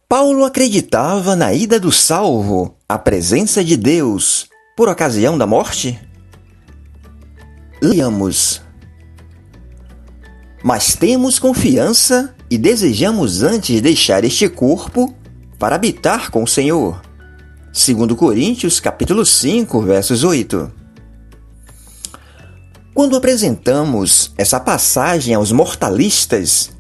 Paulo acreditava na ida do salvo à presença de Deus por ocasião da morte? Leamos. Mas temos confiança e desejamos antes deixar este corpo para habitar com o Senhor. 2 Coríntios, capítulo 5, versos 8. Quando apresentamos essa passagem aos mortalistas,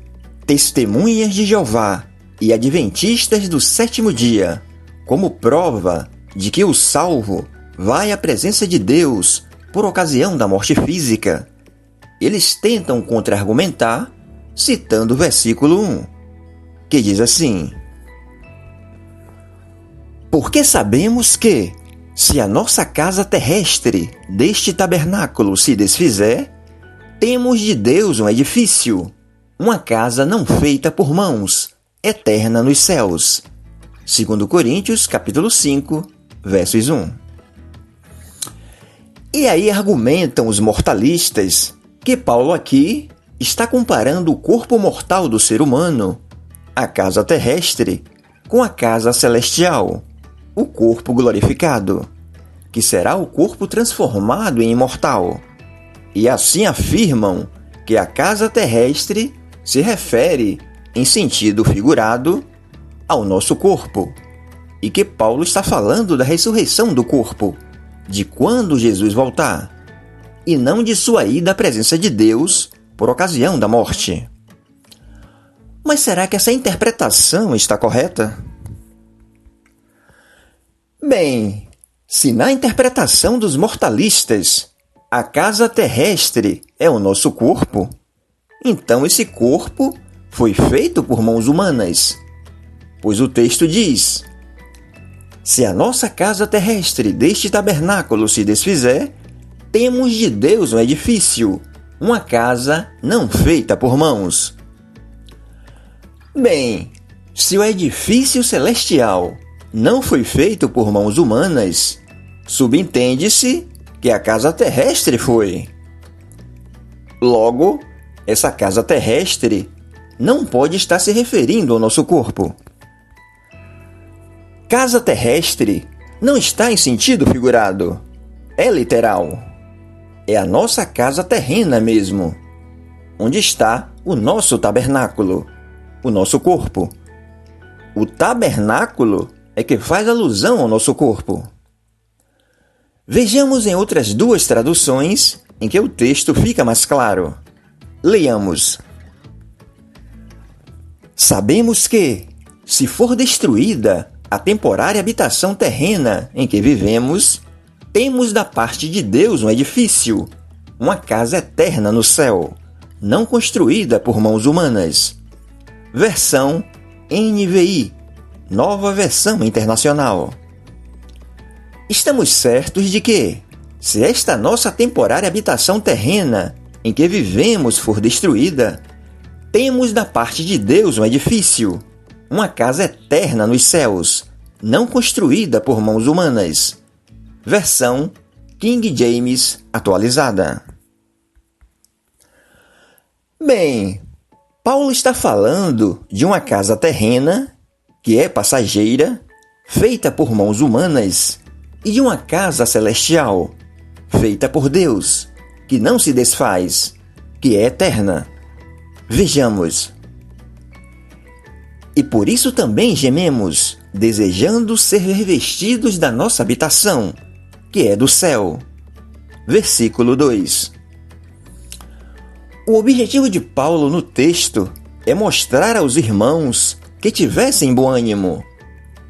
testemunhas de Jeová e adventistas do sétimo dia, como prova de que o salvo vai à presença de Deus por ocasião da morte física, eles tentam contra-argumentar citando o versículo 1, que diz assim: porque sabemos que, se a nossa casa terrestre deste tabernáculo se desfizer, temos de Deus um edifício, uma casa não feita por mãos, eterna nos céus. 2 Coríntios, capítulo 5, versos 1. E aí argumentam os mortalistas que Paulo aqui está comparando o corpo mortal do ser humano, a casa terrestre, com a casa celestial, o corpo glorificado, que será o corpo transformado em imortal. E assim afirmam que a casa terrestre se refere, em sentido figurado, ao nosso corpo, e que Paulo está falando da ressurreição do corpo, de quando Jesus voltar, e não de sua ida à presença de Deus por ocasião da morte. Mas será que essa interpretação está correta? Bem, se na interpretação dos mortalistas a casa terrestre é o nosso corpo, então esse corpo foi feito por mãos humanas, pois o texto diz: se a nossa casa terrestre deste tabernáculo se desfizer, temos de Deus um edifício, uma casa não feita por mãos. Bem, se o edifício celestial não foi feito por mãos humanas, subentende-se que a casa terrestre foi. Logo, essa casa terrestre não pode estar se referindo ao nosso corpo. Casa terrestre não está em sentido figurado, é literal. É a nossa casa terrena mesmo, onde está o nosso tabernáculo, o nosso corpo. O tabernáculo é que faz alusão ao nosso corpo. Vejamos em outras duas traduções em que o texto fica mais claro. Leiamos. Sabemos que, se for destruída a temporária habitação terrena em que vivemos, temos da parte de Deus um edifício, uma casa eterna no céu, não construída por mãos humanas. Versão NVI, Nova Versão Internacional. Estamos certos de que, se esta nossa temporária habitação terrena em que vivemos for destruída, temos da parte de Deus um edifício, uma casa eterna nos céus, não construída por mãos humanas. Versão King James atualizada. Bem, Paulo está falando de uma casa terrena, que é passageira, feita por mãos humanas, e de uma casa celestial, feita por Deus, que não se desfaz, que é eterna. Vejamos. E por isso também gememos, desejando ser revestidos da nossa habitação, que é do céu. Versículo 2. O objetivo de Paulo no texto é mostrar aos irmãos que tivessem bom ânimo,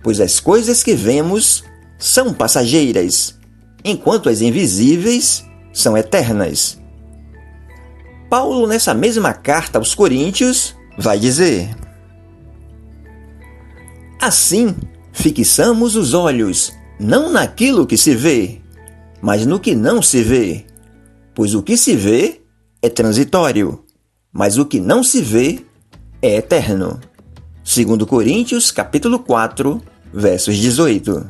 pois as coisas que vemos são passageiras, enquanto as invisíveis são eternas. Paulo, nessa mesma carta aos Coríntios, vai dizer: assim, fixamos os olhos não naquilo que se vê, mas no que não se vê, pois o que se vê é transitório, mas o que não se vê é eterno. 2 Coríntios, capítulo 4, versos 18.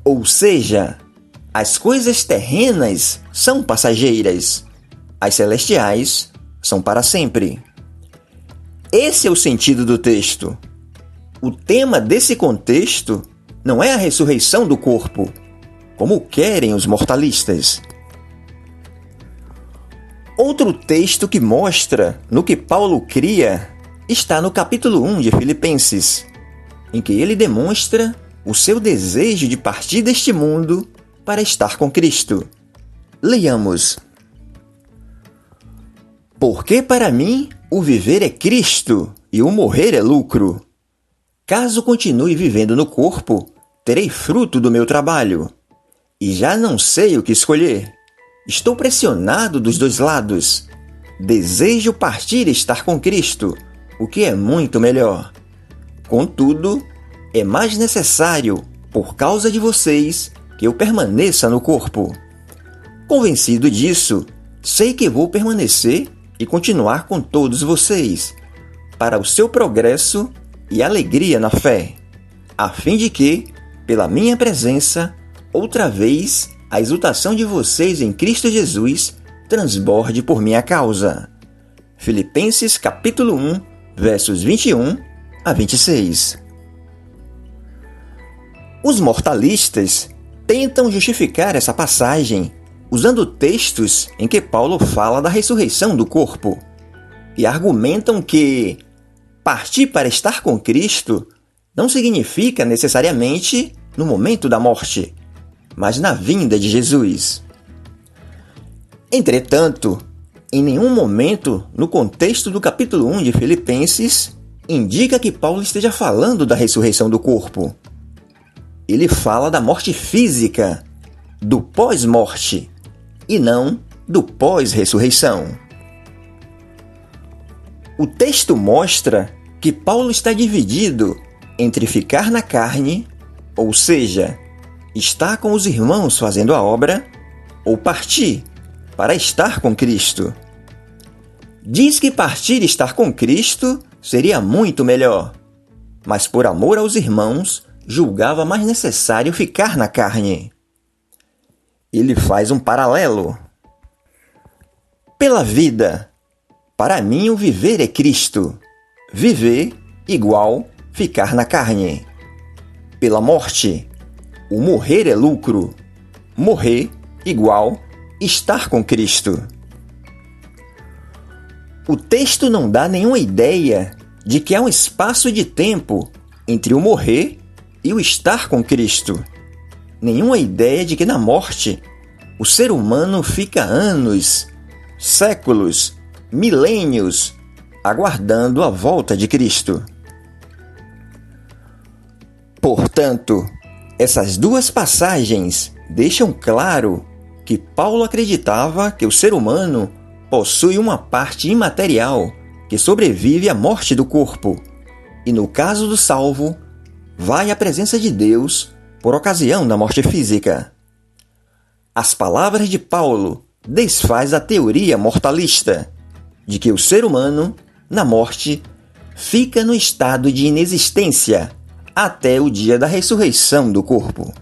Ou seja, as coisas terrenas são passageiras, as celestiais são para sempre. Esse é o sentido do texto. O tema desse contexto não é a ressurreição do corpo, como querem os mortalistas. Outro texto que mostra no que Paulo cria está no capítulo 1 de Filipenses, em que ele demonstra o seu desejo de partir deste mundo para estar com Cristo. Leiamos. Porque para mim o viver é Cristo e o morrer é lucro. Caso continue vivendo no corpo, terei fruto do meu trabalho. E já não sei o que escolher. Estou pressionado dos dois lados. Desejo partir e estar com Cristo, o que é muito melhor. Contudo, é mais necessário, por causa de vocês, que eu permaneça no corpo. Convencido disso, sei que vou permanecer e continuar com todos vocês, para o seu progresso e alegria na fé, a fim de que, pela minha presença, outra vez a exultação de vocês em Cristo Jesus transborde por minha causa. Filipenses capítulo 1, versos 21 a 26. Os mortalistas tentam justificar essa passagem usando textos em que Paulo fala da ressurreição do corpo e argumentam que partir para estar com Cristo não significa necessariamente no momento da morte, mas na vinda de Jesus. Entretanto, em nenhum momento no contexto do capítulo 1 de Filipenses indica que Paulo esteja falando da ressurreição do corpo. Ele fala da morte física, do pós-morte, e não do pós-ressurreição. O texto mostra que Paulo está dividido entre ficar na carne, ou seja, estar com os irmãos fazendo a obra, ou partir para estar com Cristo. Diz que partir e estar com Cristo seria muito melhor, mas por amor aos irmãos, julgava mais necessário ficar na carne. Ele faz um paralelo. Pela vida, para mim o viver é Cristo. Viver igual ficar na carne. Pela morte, o morrer é lucro. Morrer igual estar com Cristo. O texto não dá nenhuma ideia de que há um espaço de tempo entre o morrer e o estar com Cristo. Nenhuma ideia de que na morte o ser humano fica anos, séculos, milênios aguardando a volta de Cristo. Portanto, essas duas passagens deixam claro que Paulo acreditava que o ser humano possui uma parte imaterial que sobrevive à morte do corpo, e no caso do salvo, vai à presença de Deus por ocasião da morte física. As palavras de Paulo desfaz a teoria mortalista de que o ser humano, na morte, fica no estado de inexistência até o dia da ressurreição do corpo.